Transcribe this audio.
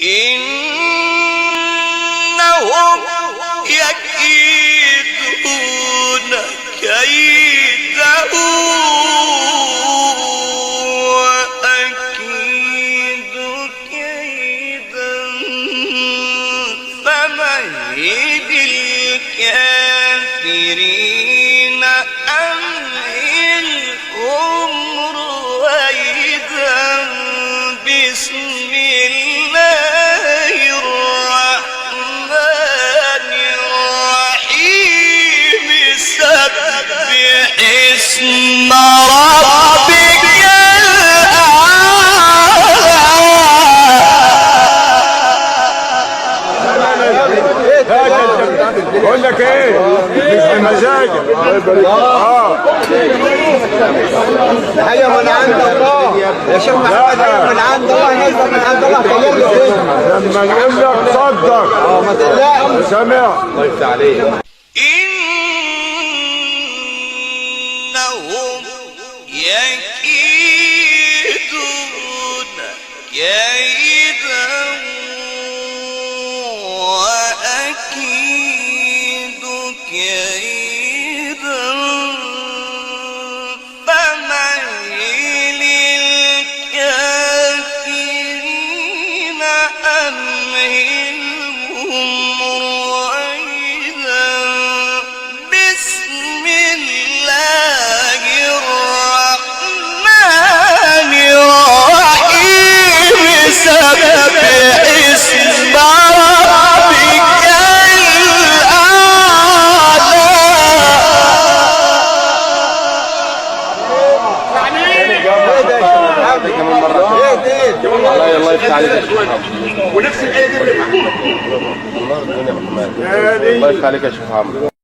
إنهم يكيدون كيدا وأكيد كيدا فمهل الكافرين أمهلهم رويدا. بسم الله الرحمن الرحيم سبح اسم ربك بقول لك ايه مش بمزاجك. حاجه من عند الله يا شيخ محمد، حاجه من عند الله نزل من عند الله. لما نقول لك صدق ما تقلقش. سامع الله يفتح عليك. إنهم يكيدون كيدا وأكيد كيدا فمهل الكافرين أمهلهم رويدا. بسم الله الرحمن الرحيم سبح اسم ربك الله يفتح عليك يا شيخ محمد. ونفس الايه دي الله يفتح عليك يا شيخ محمد.